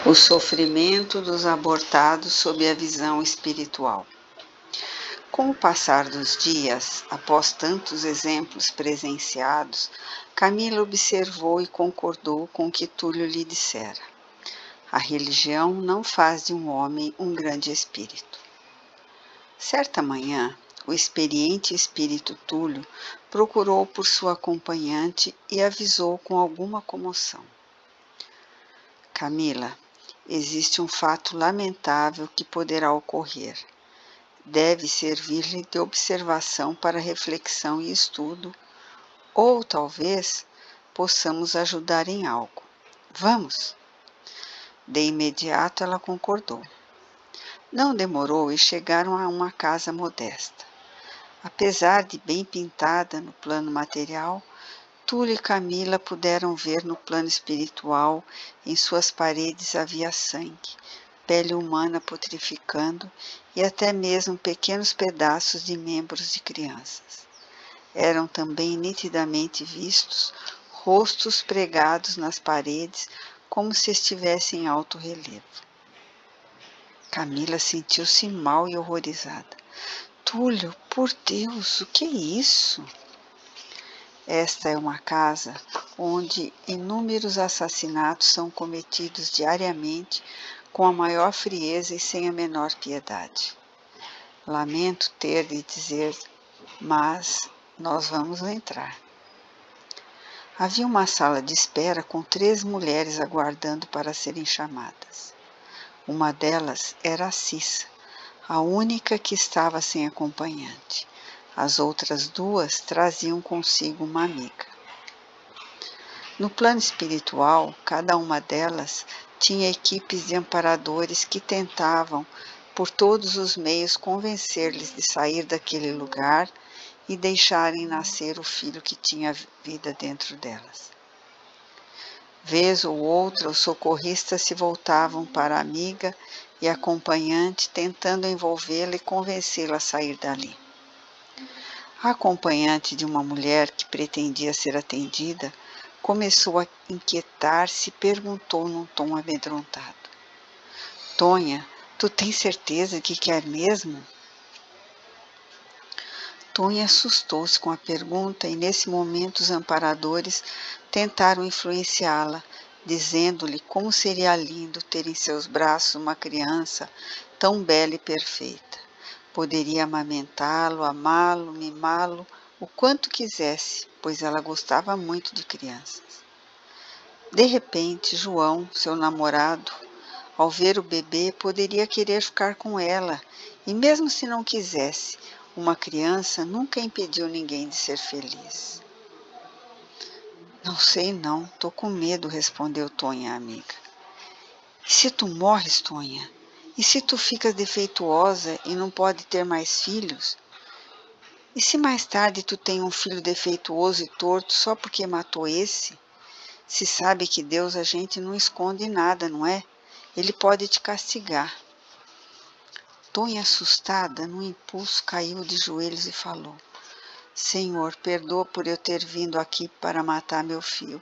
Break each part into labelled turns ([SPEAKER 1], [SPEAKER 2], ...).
[SPEAKER 1] O sofrimento dos abortados sob a visão espiritual. Com o passar dos dias, após tantos exemplos presenciados, Camila observou e concordou com o que Túlio lhe dissera. A religião não faz de um homem um grande espírito. Certa manhã, o experiente espírito Túlio procurou por sua acompanhante e avisou com alguma comoção. Camila, existe um fato lamentável que poderá ocorrer. Deve servir-lhe de observação para reflexão e estudo, ou talvez possamos ajudar em algo. Vamos! De imediato ela concordou. Não demorou e chegaram a uma casa modesta. Apesar de bem pintada no plano material, Túlio e Camila puderam ver no plano espiritual, em suas paredes havia sangue, pele humana putrificando e até mesmo pequenos pedaços de membros de crianças. Eram também nitidamente vistos rostos pregados nas paredes como se estivessem em alto relevo. Camila sentiu-se mal e horrorizada. Túlio, por Deus, o que é isso? Esta é uma casa onde inúmeros assassinatos são cometidos diariamente com a maior frieza e sem a menor piedade. Lamento ter de dizer, mas nós vamos entrar. Havia uma sala de espera com 3 mulheres aguardando para serem chamadas. Uma delas era a Cissa, a única que estava sem acompanhante. As outras 2 traziam consigo uma amiga. No plano espiritual, cada uma delas tinha equipes de amparadores que tentavam, por todos os meios, convencer-lhes de sair daquele lugar e deixarem nascer o filho que tinha vida dentro delas. Vez ou outra, os socorristas se voltavam para a amiga e acompanhante, tentando envolvê-la e convencê-la a sair dali. A acompanhante de uma mulher que pretendia ser atendida começou a inquietar-se e perguntou num tom amedrontado. Tonha, tu tens certeza que quer mesmo? Tonha assustou-se com a pergunta e nesse momento os amparadores tentaram influenciá-la, dizendo-lhe como seria lindo ter em seus braços uma criança tão bela e perfeita. Poderia amamentá-lo, amá-lo, mimá-lo, o quanto quisesse, pois ela gostava muito de crianças. De repente, João, seu namorado, ao ver o bebê, poderia querer ficar com ela, e mesmo se não quisesse, uma criança nunca impediu ninguém de ser feliz. Não sei não, tô com medo, respondeu Tonha, a amiga. E se tu morres, Tonha? E se tu ficas defeituosa e não pode ter mais filhos? E se mais tarde tu tem um filho defeituoso e torto só porque matou esse? Se sabe que Deus a gente não esconde nada, não é? Ele pode te castigar. Tonha, assustada, num impulso, caiu de joelhos e falou. Senhor, perdoa por eu ter vindo aqui para matar meu filho.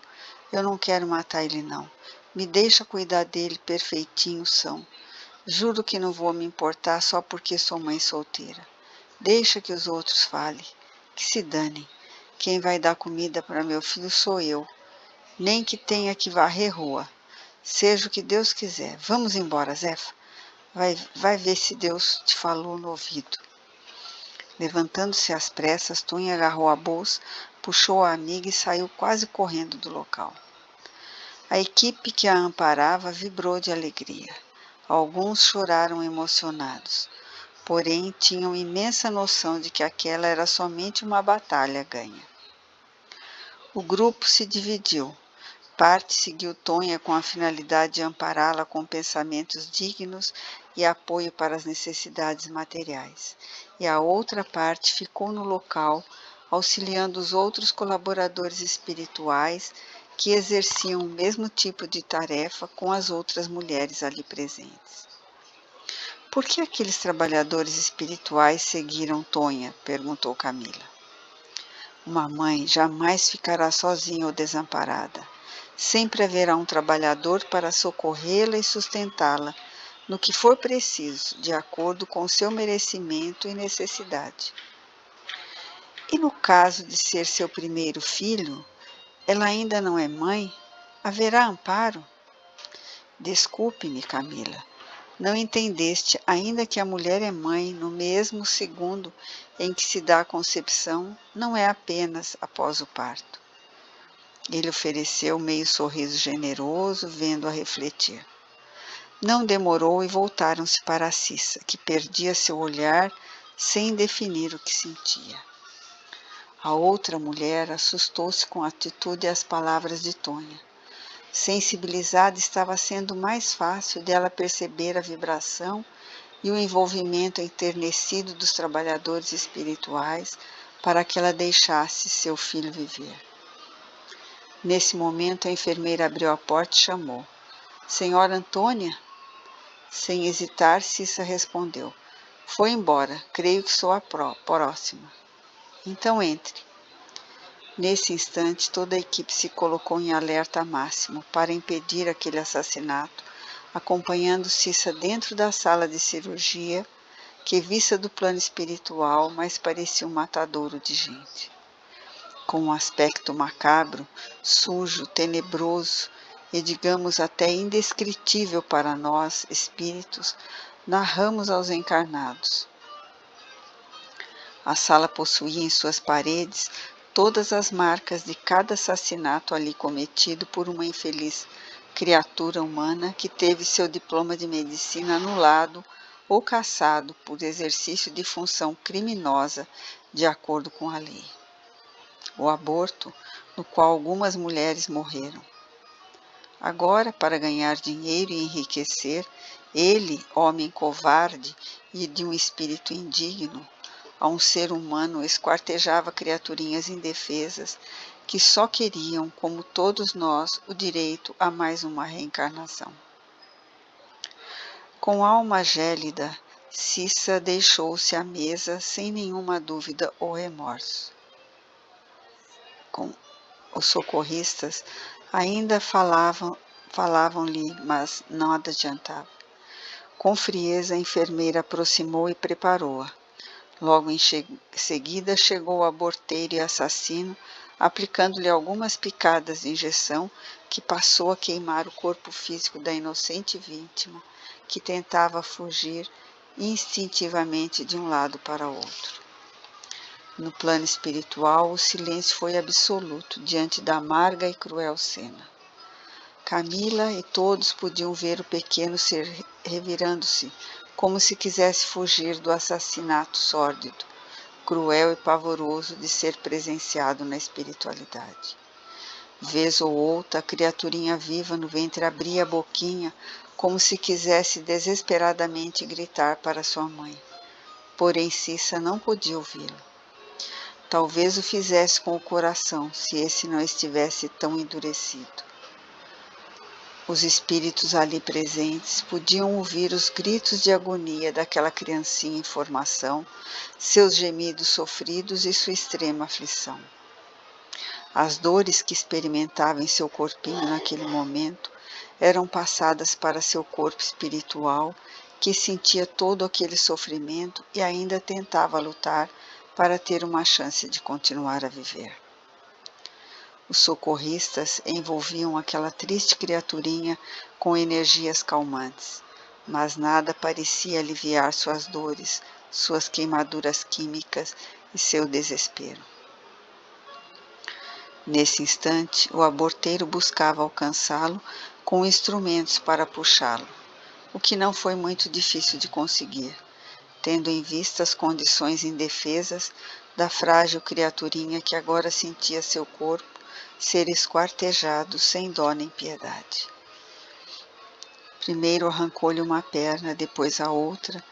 [SPEAKER 1] Eu não quero matar ele, não. Me deixa cuidar dele perfeitinho são. Juro que não vou me importar só porque sou mãe solteira. Deixa que os outros falem. Que se danem. Quem vai dar comida para meu filho sou eu. Nem que tenha que varrer rua. Seja o que Deus quiser. Vamos embora, Zefa. Vai ver se Deus te falou no ouvido. Levantando-se às pressas, Tonha agarrou a bolsa, puxou a amiga e saiu quase correndo do local. A equipe que a amparava vibrou de alegria. Alguns choraram emocionados, porém tinham imensa noção de que aquela era somente uma batalha ganha. O grupo se dividiu. Parte seguiu Tonha com a finalidade de ampará-la com pensamentos dignos e apoio para as necessidades materiais, e a outra parte ficou no local, auxiliando os outros colaboradores espirituais que exerciam o mesmo tipo de tarefa com as outras mulheres ali presentes. Por que aqueles trabalhadores espirituais seguiram Tonha? Perguntou Camila. Uma mãe jamais ficará sozinha ou desamparada. Sempre haverá um trabalhador para socorrê-la e sustentá-la, no que for preciso, de acordo com seu merecimento e necessidade. E no caso de ser seu primeiro filho, ela ainda não é mãe? Haverá amparo? Desculpe-me, Camila. Não entendeste ainda que a mulher é mãe no mesmo segundo em que se dá a concepção, não é apenas após o parto. Ele ofereceu meio sorriso generoso, vendo-a refletir. Não demorou e voltaram-se para a Cissa, que perdia seu olhar sem definir o que sentia. A outra mulher assustou-se com a atitude e as palavras de Tonha. Sensibilizada, estava sendo mais fácil dela perceber a vibração e o envolvimento enternecido dos trabalhadores espirituais para que ela deixasse seu filho viver. Nesse momento, a enfermeira abriu a porta e chamou. Senhora Antônia? Sem hesitar, Cissa respondeu. Foi embora, creio que sou a próxima. Então entre. Nesse instante, toda a equipe se colocou em alerta máximo para impedir aquele assassinato, acompanhando Cissa dentro da sala de cirurgia, que vista do plano espiritual, mais parecia um matadouro de gente. Com um aspecto macabro, sujo, tenebroso e, digamos, até indescritível para nós, espíritos, narramos aos encarnados. A sala possuía em suas paredes todas as marcas de cada assassinato ali cometido por uma infeliz criatura humana que teve seu diploma de medicina anulado ou cassado por exercício de função criminosa de acordo com a lei. O aborto, no qual algumas mulheres morreram. Agora, para ganhar dinheiro e enriquecer, ele, homem covarde e de um espírito indigno, a um ser humano esquartejava criaturinhas indefesas que só queriam, como todos nós, o direito a mais uma reencarnação. Com alma gélida, Cissa deixou-se à mesa sem nenhuma dúvida ou remorso. Os socorristas ainda falavam-lhe, mas nada adiantava. Com frieza, a enfermeira aproximou e preparou-a. Logo em seguida chegou o aborteiro e assassino, aplicando-lhe algumas picadas de injeção que passou a queimar o corpo físico da inocente vítima, que tentava fugir instintivamente de um lado para outro. No plano espiritual, o silêncio foi absoluto diante da amarga e cruel cena. Camila e todos podiam ver o pequeno ser revirando-se, como se quisesse fugir do assassinato sórdido, cruel e pavoroso de ser presenciado na espiritualidade. Vez ou outra, a criaturinha viva no ventre abria a boquinha, como se quisesse desesperadamente gritar para sua mãe. Porém, Cissa não podia ouvi-lo. Talvez o fizesse com o coração, se esse não estivesse tão endurecido. Os espíritos ali presentes podiam ouvir os gritos de agonia daquela criancinha em formação, seus gemidos sofridos e sua extrema aflição. As dores que experimentava em seu corpinho naquele momento eram passadas para seu corpo espiritual, que sentia todo aquele sofrimento e ainda tentava lutar para ter uma chance de continuar a viver. Os socorristas envolviam aquela triste criaturinha com energias calmantes, mas nada parecia aliviar suas dores, suas queimaduras químicas e seu desespero. Nesse instante, o aborteiro buscava alcançá-lo com instrumentos para puxá-lo, o que não foi muito difícil de conseguir, tendo em vista as condições indefesas da frágil criaturinha que agora sentia seu corpo ser esquartejado sem dó nem piedade. Primeiro arrancou-lhe uma perna, depois a outra,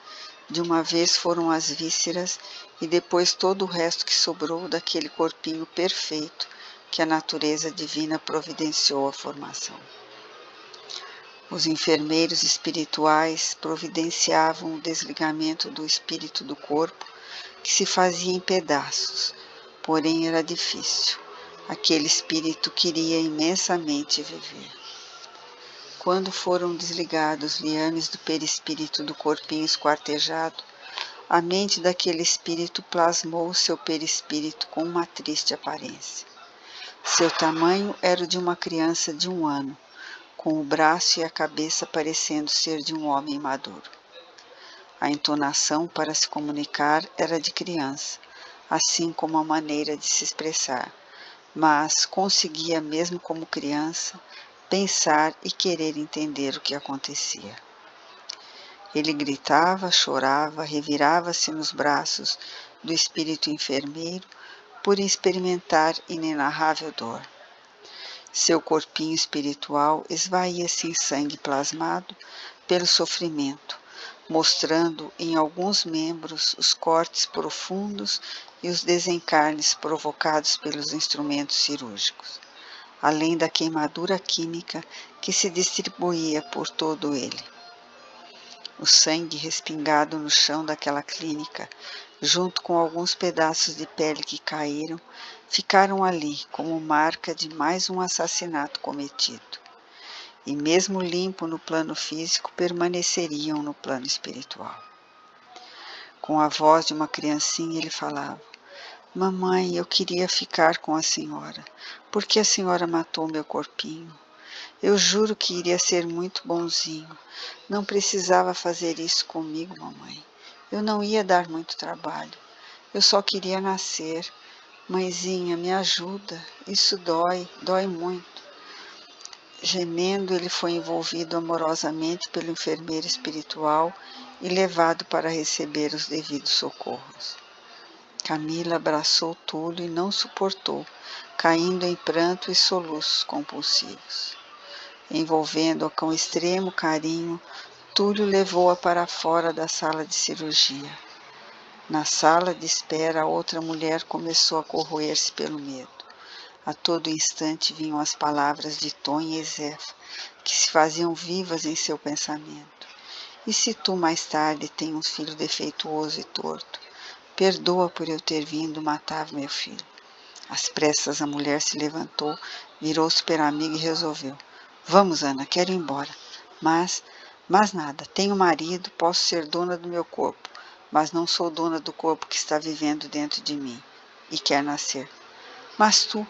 [SPEAKER 1] de uma vez foram as vísceras e depois todo o resto que sobrou daquele corpinho perfeito que a natureza divina providenciou à formação. Os enfermeiros espirituais providenciavam o desligamento do espírito do corpo, que se fazia em pedaços, porém era difícil. Aquele espírito queria imensamente viver. Quando foram desligados os liames do perispírito do corpinho esquartejado, a mente daquele espírito plasmou o seu perispírito com uma triste aparência. Seu tamanho era o de uma criança de 1 ano, com o braço e a cabeça parecendo ser de um homem maduro. A entonação para se comunicar era de criança, assim como a maneira de se expressar, mas conseguia, mesmo como criança, pensar e querer entender o que acontecia. Ele gritava, chorava, revirava-se nos braços do espírito enfermeiro por experimentar inenarrável dor. Seu corpinho espiritual esvaía-se em sangue plasmado pelo sofrimento, mostrando em alguns membros os cortes profundos e os desencarnes provocados pelos instrumentos cirúrgicos, além da queimadura química que se distribuía por todo ele. O sangue respingado no chão daquela clínica, junto com alguns pedaços de pele que caíram, ficaram ali como marca de mais um assassinato cometido. E mesmo limpo no plano físico, permaneceriam no plano espiritual. Com a voz de uma criancinha ele falava: Mamãe, eu queria ficar com a senhora. Por que a senhora matou meu corpinho? Eu juro que iria ser muito bonzinho. Não precisava fazer isso comigo, mamãe. Eu não ia dar muito trabalho. Eu só queria nascer. Mãezinha, me ajuda. Isso dói muito. Gemendo, ele foi envolvido amorosamente pelo enfermeiro espiritual e levado para receber os devidos socorros. Camila abraçou Túlio e não suportou, caindo em pranto e soluços compulsivos. Envolvendo-a com extremo carinho, Túlio levou-a para fora da sala de cirurgia. Na sala de espera, a outra mulher começou a corroer-se pelo medo. A todo instante vinham as palavras de Tonha e Zefa, que se faziam vivas em seu pensamento. E se tu mais tarde tens um filho defeituoso e torto, perdoa por eu ter vindo matar meu filho. Às pressas a mulher se levantou, virou-se para a amiga e resolveu: Vamos, Ana, quero ir embora. Mas nada, tenho marido, posso ser dona do meu corpo, mas não sou dona do corpo que está vivendo dentro de mim e quer nascer. Mas tu,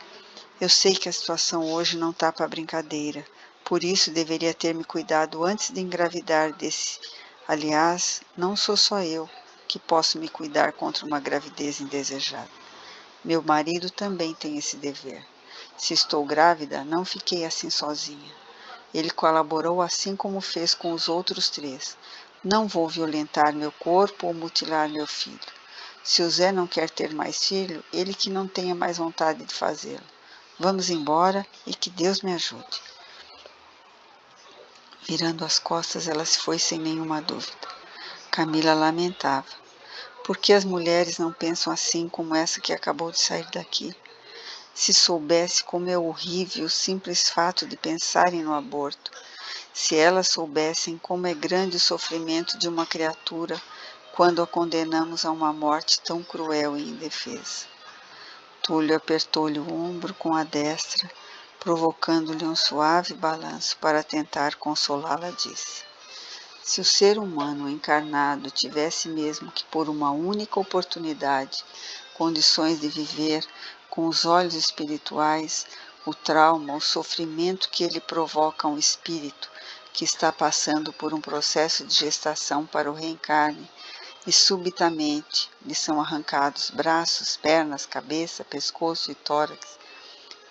[SPEAKER 1] eu sei que a situação hoje não está para brincadeira, por isso deveria ter me cuidado antes de engravidar desse. Aliás, não sou só eu que posso me cuidar contra uma gravidez indesejada. Meu marido também tem esse dever. Se estou grávida, não fiquei assim sozinha. Ele colaborou assim como fez com os outros 3. Não vou violentar meu corpo ou mutilar meu filho. Se o Zé não quer ter mais filho, ele que não tenha mais vontade de fazê-lo. Vamos embora e que Deus me ajude. Virando as costas, ela se foi sem nenhuma dúvida. Camila lamentava. Por que as mulheres não pensam assim como essa que acabou de sair daqui? Se soubesse como é horrível o simples fato de pensarem no aborto, se elas soubessem como é grande o sofrimento de uma criatura quando a condenamos a uma morte tão cruel e indefesa. Túlio apertou-lhe o ombro com a destra, provocando-lhe um suave balanço para tentar consolá-la, disse: Se o ser humano encarnado tivesse mesmo que por uma única oportunidade condições de viver com os olhos espirituais o trauma, o sofrimento que ele provoca a um espírito que está passando por um processo de gestação para o reencarne, e subitamente lhe são arrancados braços, pernas, cabeça, pescoço e tórax,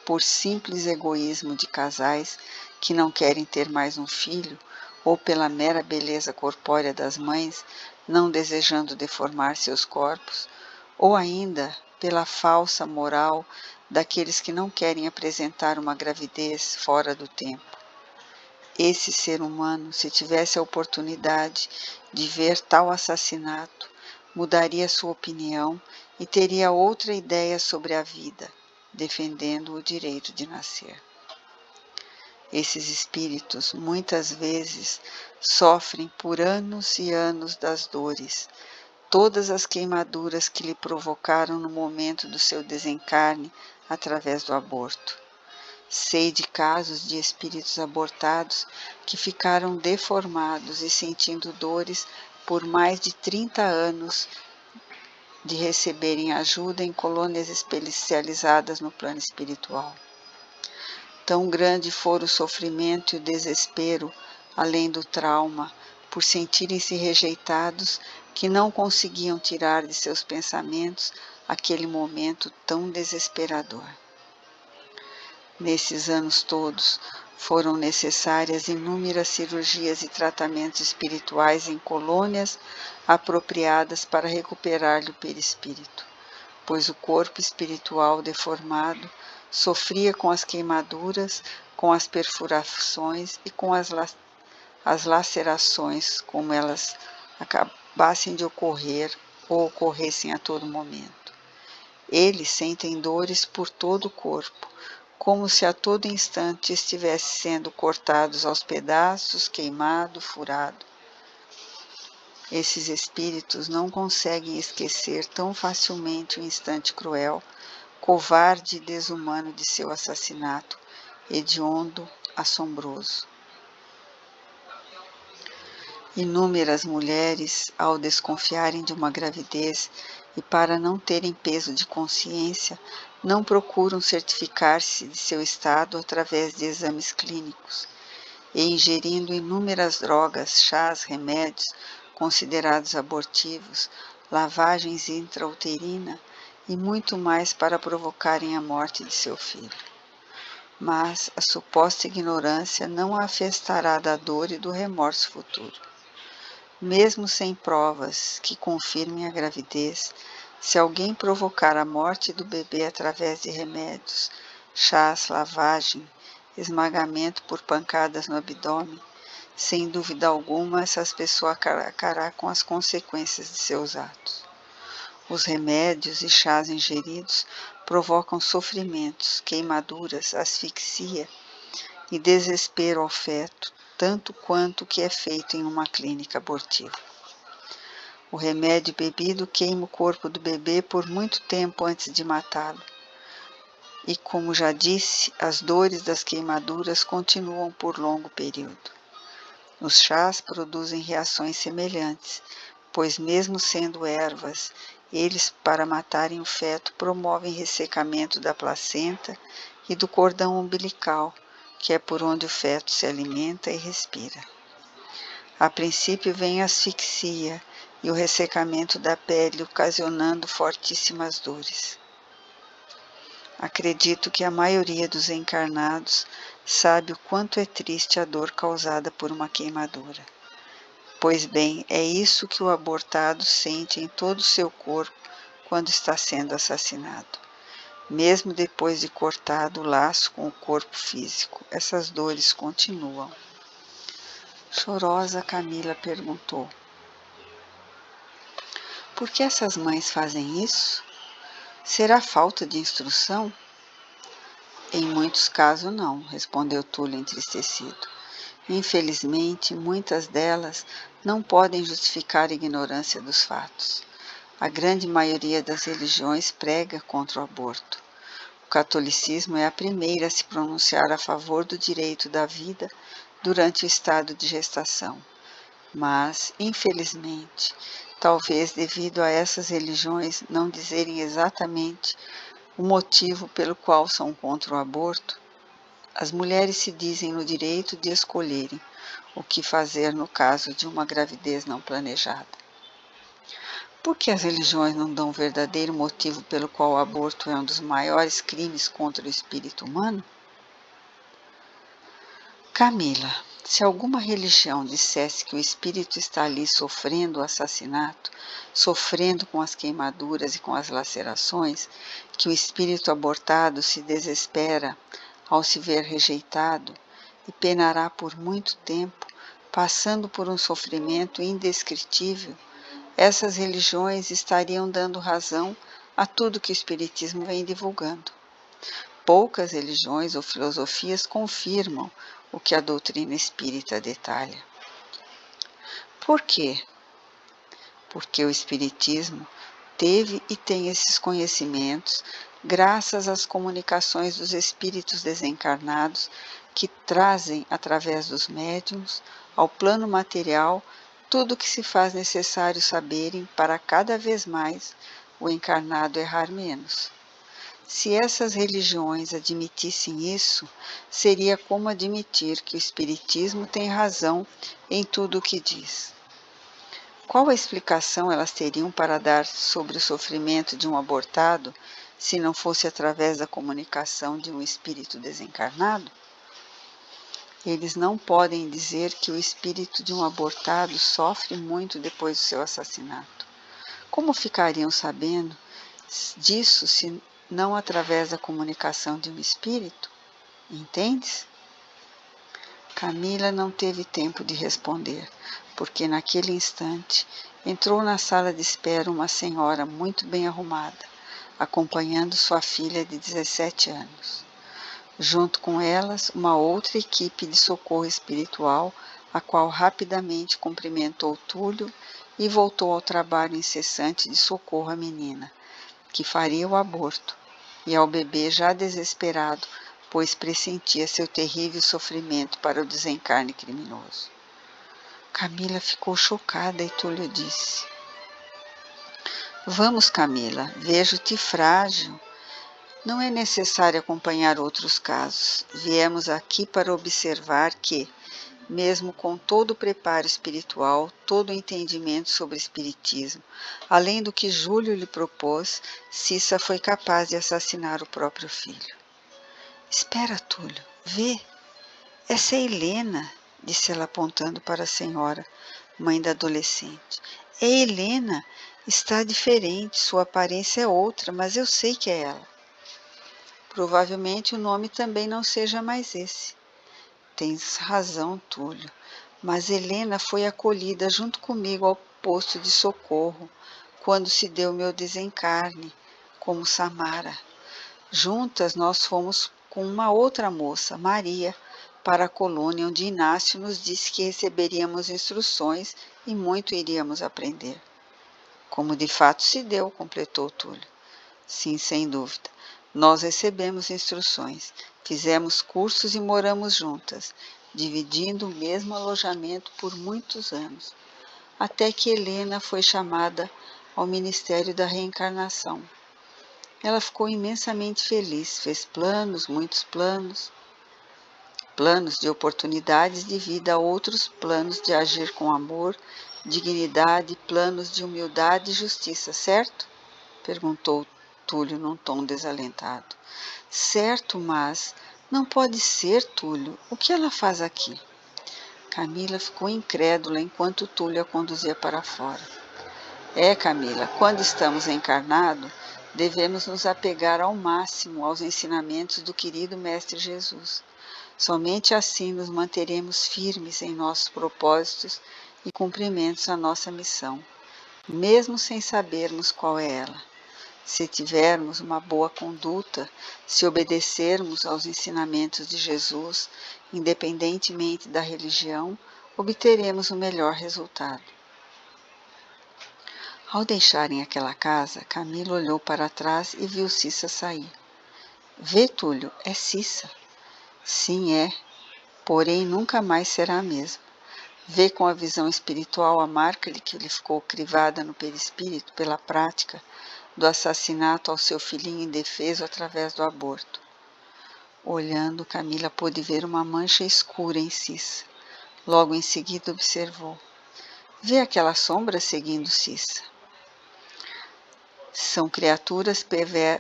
[SPEAKER 1] por simples egoísmo de casais que não querem ter mais um filho, ou pela mera beleza corpórea das mães, não desejando deformar seus corpos, ou ainda pela falsa moral daqueles que não querem apresentar uma gravidez fora do tempo. Esse ser humano, se tivesse a oportunidade de ver tal assassinato, mudaria sua opinião e teria outra ideia sobre a vida, defendendo o direito de nascer. Esses espíritos, muitas vezes, sofrem por anos e anos das dores, todas as queimaduras que lhe provocaram no momento do seu desencarne através do aborto. Sei de casos de espíritos abortados que ficaram deformados e sentindo dores por mais de 30 anos de receberem ajuda em colônias especializadas no plano espiritual. Tão grande for o sofrimento e o desespero, além do trauma, por sentirem-se rejeitados, que não conseguiam tirar de seus pensamentos aquele momento tão desesperador. Nesses anos todos, foram necessárias inúmeras cirurgias e tratamentos espirituais em colônias apropriadas para recuperar-lhe o perispírito, pois o corpo espiritual deformado sofria com as queimaduras, com as perfurações e com as lacerações, como elas acabassem de ocorrer ou ocorressem a todo momento. Eles sentem dores por todo o corpo, como se a todo instante estivesse sendo cortados aos pedaços, queimado, furado. Esses espíritos não conseguem esquecer tão facilmente o instante cruel, covarde e desumano de seu assassinato, hediondo, assombroso. Inúmeras mulheres, ao desconfiarem de uma gravidez e para não terem peso de consciência, não procuram certificar-se de seu estado através de exames clínicos, e ingerindo inúmeras drogas, chás, remédios considerados abortivos, lavagens intrauterina e muito mais para provocarem a morte de seu filho. Mas a suposta ignorância não a afastará da dor e do remorso futuro. Mesmo sem provas que confirmem a gravidez, se alguém provocar a morte do bebê através de remédios, chás, lavagem, esmagamento por pancadas no abdômen, sem dúvida alguma, essas pessoas acará com as consequências de seus atos. Os remédios e chás ingeridos provocam sofrimentos, queimaduras, asfixia e desespero ao feto, tanto quanto o que é feito em uma clínica abortiva. O remédio bebido queima o corpo do bebê por muito tempo antes de matá-lo. E, como já disse, as dores das queimaduras continuam por longo período. Os chás produzem reações semelhantes, pois mesmo sendo ervas, eles, para matarem o feto, promovem ressecamento da placenta e do cordão umbilical, que é por onde o feto se alimenta e respira. A princípio vem a asfixia e o ressecamento da pele, ocasionando fortíssimas dores. Acredito que a maioria dos encarnados sabe o quanto é triste a dor causada por uma queimadura. Pois bem, é isso que o abortado sente em todo o seu corpo quando está sendo assassinado. Mesmo depois de cortado o laço com o corpo físico, essas dores continuam. Chorosa, Camila perguntou: por que essas mães fazem isso? Será falta de instrução? Em muitos casos não, respondeu Túlio entristecido. Infelizmente, muitas delas não podem justificar a ignorância dos fatos. A grande maioria das religiões prega contra o aborto. O catolicismo é a primeira a se pronunciar a favor do direito da vida durante o estado de gestação. Mas, infelizmente, talvez devido a essas religiões não dizerem exatamente o motivo pelo qual são contra o aborto, as mulheres se dizem no direito de escolherem o que fazer no caso de uma gravidez não planejada. Por que as religiões não dão o verdadeiro motivo pelo qual o aborto é um dos maiores crimes contra o espírito humano? Camila, se alguma religião dissesse que o espírito está ali sofrendo o assassinato, sofrendo com as queimaduras e com as lacerações, que o espírito abortado se desespera ao se ver rejeitado e penará por muito tempo, passando por um sofrimento indescritível, essas religiões estariam dando razão a tudo que o Espiritismo vem divulgando. Poucas religiões ou filosofias confirmam o que a doutrina espírita detalha. Por quê? Porque o Espiritismo teve e tem esses conhecimentos graças às comunicações dos espíritos desencarnados que trazem, através dos médiuns, ao plano material tudo o que se faz necessário saberem para cada vez mais o encarnado errar menos. Se essas religiões admitissem isso, seria como admitir que o Espiritismo tem razão em tudo o que diz. Qual a explicação elas teriam para dar sobre o sofrimento de um abortado, se não fosse através da comunicação de um espírito desencarnado? Eles não podem dizer que o espírito de um abortado sofre muito depois do seu assassinato. Como ficariam sabendo disso se não através da comunicação de um espírito? Entendes? Camila não teve tempo de responder, porque naquele instante entrou na sala de espera uma senhora muito bem arrumada, acompanhando sua filha de 17 anos. Junto com elas, uma outra equipe de socorro espiritual, a qual rapidamente cumprimentou Túlio e voltou ao trabalho incessante de socorro à menina, que faria o aborto, e ao bebê já desesperado, pois pressentia seu terrível sofrimento para o desencarne criminoso. Camila ficou chocada e Túlio disse: Vamos, Camila, vejo-te frágil. Não é necessário acompanhar outros casos. Viemos aqui para observar que, mesmo com todo o preparo espiritual, todo o entendimento sobre o espiritismo, além do que Júlio lhe propôs, Cissa foi capaz de assassinar o próprio filho. Espera, Túlio, vê. Essa é Helena, disse ela apontando para a senhora, mãe da adolescente. É Helena, está diferente, sua aparência é outra, mas eu sei que é ela. Provavelmente o nome também não seja mais esse. Tens razão, Túlio, mas Helena foi acolhida junto comigo ao posto de socorro, quando se deu meu desencarne, como Samara. Juntas nós fomos com uma outra moça, Maria, para a colônia onde Inácio nos disse que receberíamos instruções e muito iríamos aprender. Como de fato se deu, completou Túlio. Sim, sem dúvida. Nós recebemos instruções, fizemos cursos e moramos juntas, dividindo o mesmo alojamento por muitos anos, até que Helena foi chamada ao Ministério da Reencarnação. Ela ficou imensamente feliz, fez planos, muitos planos, planos de oportunidades de vida a outros, planos de agir com amor, dignidade, planos de humildade e justiça, certo? Perguntou Túlio num tom desalentado. Certo, mas não pode ser, Túlio. O que ela faz aqui? Camila ficou incrédula enquanto Túlio a conduzia para fora. Camila, quando estamos encarnados, devemos nos apegar ao máximo aos ensinamentos do querido Mestre Jesus. Somente assim nos manteremos firmes em nossos propósitos e cumprimentos à nossa missão, mesmo sem sabermos qual é ela. Se tivermos uma boa conduta, se obedecermos aos ensinamentos de Jesus, independentemente da religião, obteremos o melhor resultado. Ao deixarem aquela casa, Camila olhou para trás e viu Cissa sair. Vê, Túlio, é Cissa. Sim, é, porém nunca mais será a mesma. Vê com a visão espiritual a marca que lhe ficou crivada no perispírito pela prática do assassinato ao seu filhinho indefeso através do aborto. Olhando, Camila pôde ver uma mancha escura em Cissa. Logo em seguida observou. Vê aquela sombra seguindo Cissa. São criaturas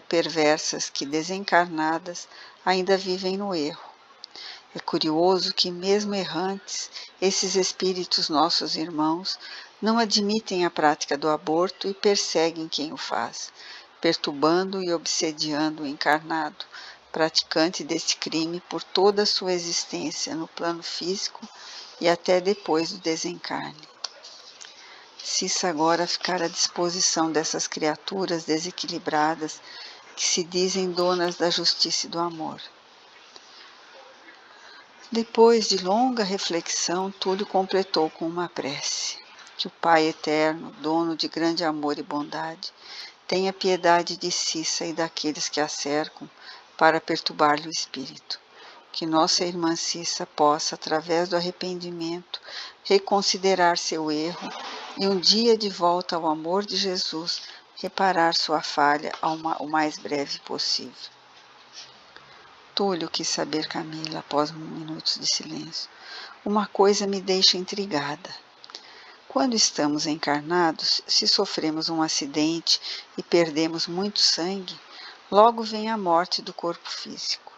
[SPEAKER 1] perversas que, desencarnadas, ainda vivem no erro. É curioso que, mesmo errantes, esses espíritos, nossos irmãos, não admitem a prática do aborto e perseguem quem o faz, perturbando e obsediando o encarnado, praticante deste crime por toda a sua existência no plano físico e até depois do desencarne. Cissa agora ficara à disposição dessas criaturas desequilibradas que se dizem donas da justiça e do amor. Depois de longa reflexão, Túlio completou com uma prece. Que o Pai Eterno, dono de grande amor e bondade, tenha piedade de Cissa e daqueles que a cercam, para perturbar-lhe o espírito. Que nossa irmã Cissa possa, através do arrependimento, reconsiderar seu erro e um dia de volta ao amor de Jesus, reparar sua falha o mais breve possível. Túlio quis saber Camila após minutos de silêncio. Uma coisa me deixa intrigada. Quando estamos encarnados, se sofremos um acidente e perdemos muito sangue, logo vem a morte do corpo físico.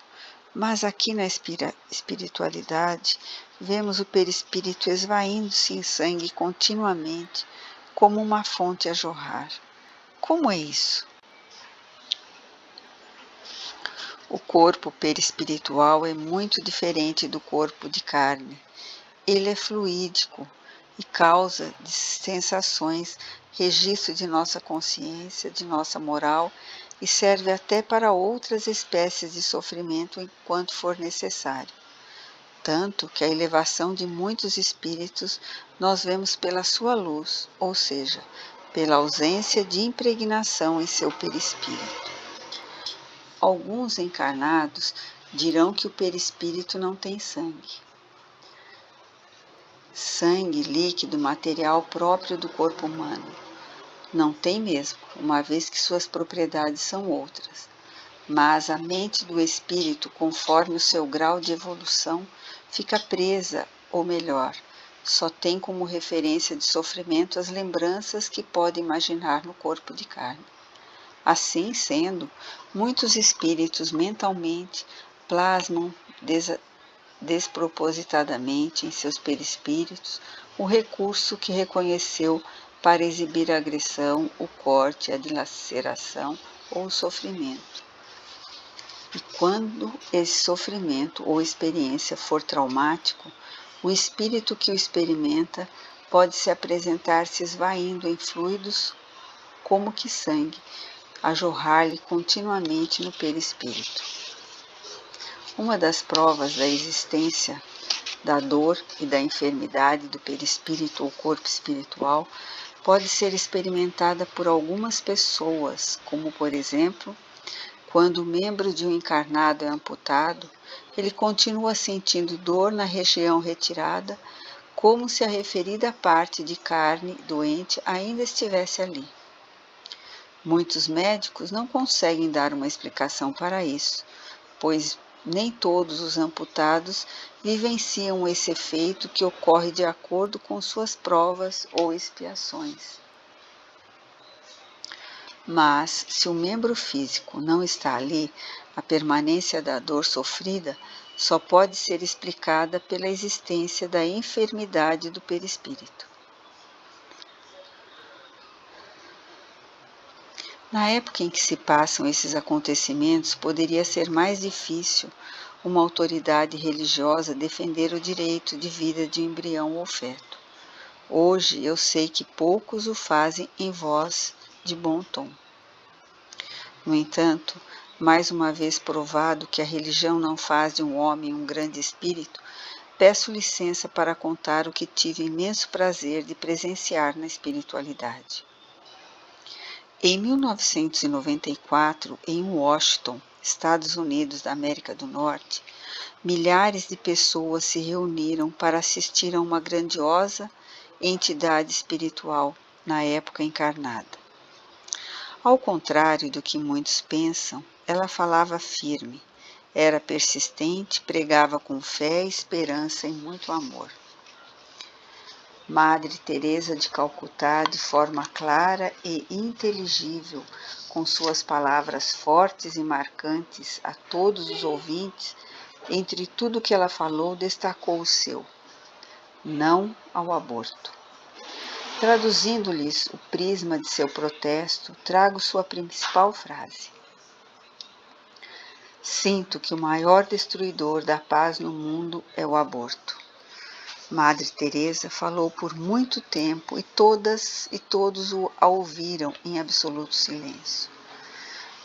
[SPEAKER 1] Mas aqui na espiritualidade, vemos o perispírito esvaindo-se em sangue continuamente, como uma fonte a jorrar. Como é isso? O corpo perispiritual é muito diferente do corpo de carne. Ele é fluídico e causa de sensações, registro de nossa consciência, de nossa moral, e serve até para outras espécies de sofrimento enquanto for necessário. Tanto que a elevação de muitos espíritos nós vemos pela sua luz, ou seja, pela ausência de impregnação em seu perispírito. Alguns encarnados dirão que o perispírito não tem sangue. Sangue, líquido, material próprio do corpo humano. Não tem mesmo, uma vez que suas propriedades são outras. Mas a mente do espírito, conforme o seu grau de evolução, fica presa, ou melhor, só tem como referência de sofrimento as lembranças que pode imaginar no corpo de carne. Assim sendo, muitos espíritos mentalmente plasmam despropositadamente em seus perispíritos o recurso que reconheceu para exibir a agressão, o corte, a dilaceração ou o sofrimento. E quando esse sofrimento ou experiência for traumático, o espírito que o experimenta pode se apresentar se esvaindo em fluidos como que sangue, a jorrar-lhe continuamente no perispírito. Uma das provas da existência da dor e da enfermidade do perispírito ou corpo espiritual pode ser experimentada por algumas pessoas, como por exemplo, quando o membro de um encarnado é amputado, ele continua sentindo dor na região retirada, como se a referida parte de carne doente ainda estivesse ali. Muitos médicos não conseguem dar uma explicação para isso, pois nem todos os amputados vivenciam esse efeito que ocorre de acordo com suas provas ou expiações. Mas, se o membro físico não está ali, a permanência da dor sofrida só pode ser explicada pela existência da enfermidade do perispírito. Na época em que se passam esses acontecimentos, poderia ser mais difícil uma autoridade religiosa defender o direito de vida de um embrião ou feto. Hoje eu sei que poucos o fazem em voz de bom tom. No entanto, mais uma vez provado que a religião não faz de um homem um grande espírito, peço licença para contar o que tive imenso prazer de presenciar na espiritualidade. Em 1994, em Washington, Estados Unidos da América do Norte, milhares de pessoas se reuniram para assistir a uma grandiosa entidade espiritual na época encarnada. Ao contrário do que muitos pensam, ela falava firme, era persistente, pregava com fé, esperança e muito amor. Madre Teresa de Calcutá, de forma clara e inteligível, com suas palavras fortes e marcantes a todos os ouvintes, entre tudo que ela falou, destacou o seu: não ao aborto. Traduzindo-lhes o prisma de seu protesto, trago sua principal frase: sinto que o maior destruidor da paz no mundo é o aborto. Madre Teresa falou por muito tempo e todas e todos a ouviram em absoluto silêncio.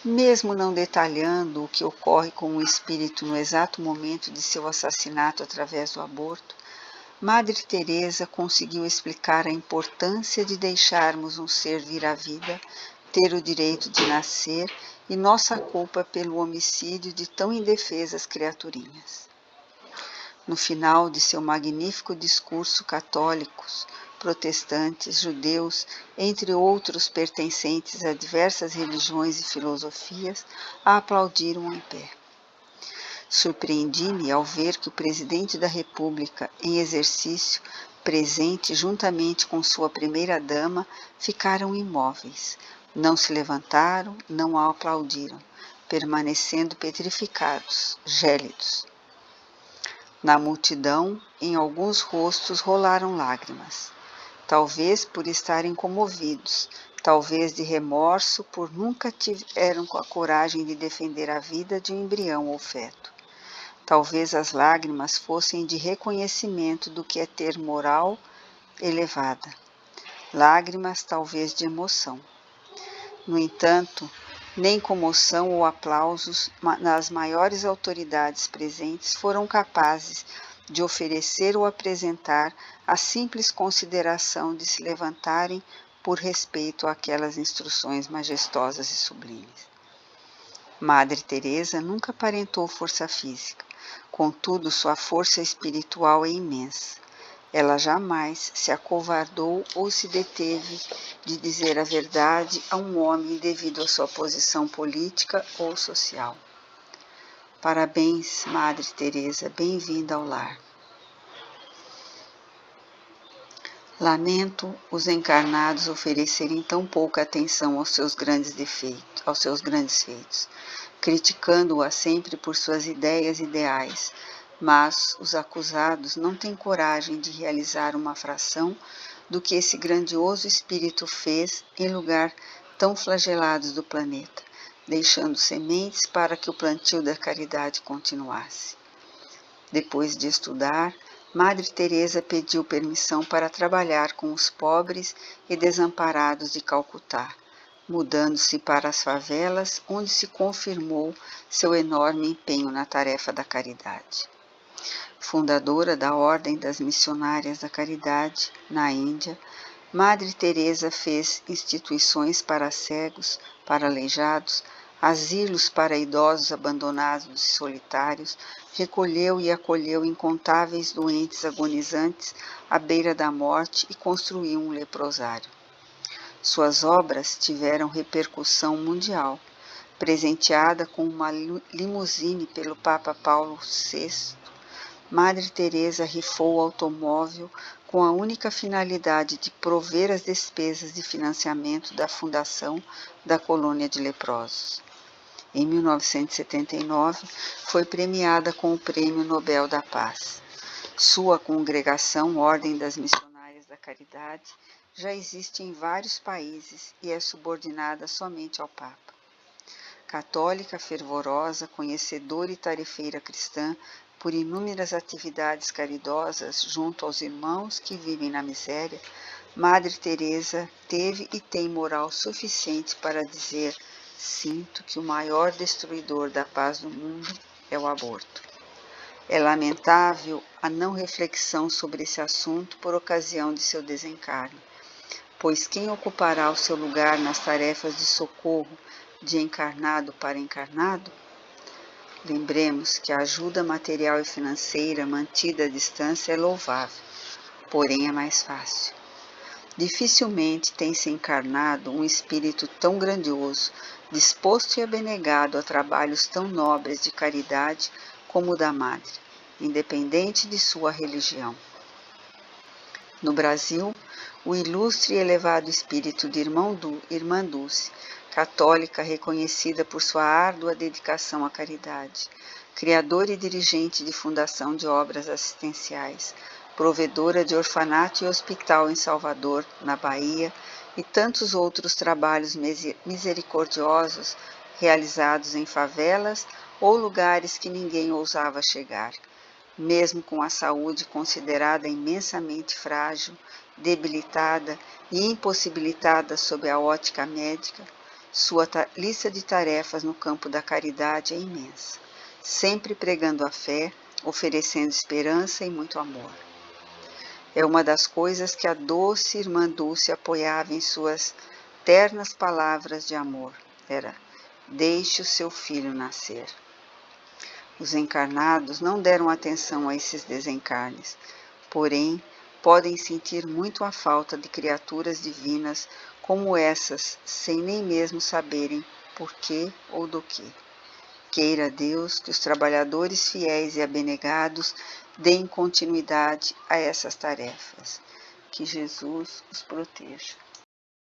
[SPEAKER 1] Mesmo não detalhando o que ocorre com o espírito no exato momento de seu assassinato através do aborto, Madre Teresa conseguiu explicar a importância de deixarmos um ser vir à vida, ter o direito de nascer e nossa culpa pelo homicídio de tão indefesas criaturinhas. No final de seu magnífico discurso, católicos, protestantes, judeus, entre outros pertencentes a diversas religiões e filosofias, a aplaudiram em pé. Surpreendi-me ao ver que o presidente da República, em exercício, presente juntamente com sua primeira-dama, ficaram imóveis. Não se levantaram, não a aplaudiram, permanecendo petrificados, gélidos. Na multidão, em alguns rostos rolaram lágrimas, talvez por estarem comovidos, talvez de remorso por nunca tiveram a coragem de defender a vida de um embrião ou feto. Talvez as lágrimas fossem de reconhecimento do que é ter moral elevada. Lágrimas talvez de emoção. No entanto, nem comoção ou aplausos nas maiores autoridades presentes foram capazes de oferecer ou apresentar a simples consideração de se levantarem por respeito àquelas instruções majestosas e sublimes. Madre Teresa nunca aparentou força física, contudo sua força espiritual é imensa. Ela jamais se acovardou ou se deteve de dizer a verdade a um homem devido à sua posição política ou social. Parabéns, Madre Teresa, bem-vinda ao lar. Lamento os encarnados oferecerem tão pouca atenção aos seus grandes defeitos, aos seus grandes feitos, criticando-a sempre por suas ideias ideais, mas os acusados não têm coragem de realizar uma fração do que esse grandioso espírito fez em lugar tão flagelados do planeta, deixando sementes para que o plantio da caridade continuasse. Depois de estudar, Madre Teresa pediu permissão para trabalhar com os pobres e desamparados de Calcutá, mudando-se para as favelas, onde se confirmou seu enorme empenho na tarefa da caridade. Fundadora da Ordem das Missionárias da Caridade, na Índia, Madre Teresa fez instituições para cegos, para aleijados, asilos para idosos abandonados e solitários, recolheu e acolheu incontáveis doentes agonizantes à beira da morte e construiu um leprosário. Suas obras tiveram repercussão mundial. Presenteada com uma limusine pelo Papa Paulo VI, Madre Teresa rifou o automóvel com a única finalidade de prover as despesas de financiamento da fundação da colônia de leprosos. Em 1979, foi premiada com o Prêmio Nobel da Paz. Sua congregação, Ordem das Missionárias da Caridade, já existe em vários países e é subordinada somente ao Papa. Católica fervorosa, conhecedora e tarefeira cristã, por inúmeras atividades caridosas junto aos irmãos que vivem na miséria, Madre Teresa teve e tem moral suficiente para dizer: sinto que o maior destruidor da paz do mundo é o aborto. É lamentável a não reflexão sobre esse assunto por ocasião de seu desencarne, pois quem ocupará o seu lugar nas tarefas de socorro de encarnado para encarnado? Lembremos que a ajuda material e financeira mantida à distância é louvável, porém é mais fácil. Dificilmente tem-se encarnado um espírito tão grandioso, disposto e abnegado a trabalhos tão nobres de caridade como o da Madre, independente de sua religião. No Brasil, o ilustre e elevado espírito de Irmã Dulce, católica reconhecida por sua árdua dedicação à caridade, criadora e dirigente de fundação de obras assistenciais, provedora de orfanato e hospital em Salvador, na Bahia, e tantos outros trabalhos misericordiosos realizados em favelas ou lugares que ninguém ousava chegar. Mesmo com a saúde considerada imensamente frágil, debilitada e impossibilitada sob a ótica médica, sua lista de tarefas no campo da caridade é imensa, sempre pregando a fé, oferecendo esperança e muito amor. É uma das coisas que a doce Irmã Dulce apoiava em suas ternas palavras de amor. Era: deixe o seu filho nascer. Os encarnados não deram atenção a esses desencarnes, porém, podem sentir muito a falta de criaturas divinas como essas, sem nem mesmo saberem por quê ou do que. Queira Deus que os trabalhadores fiéis e abnegados deem continuidade a essas tarefas. Que Jesus os proteja.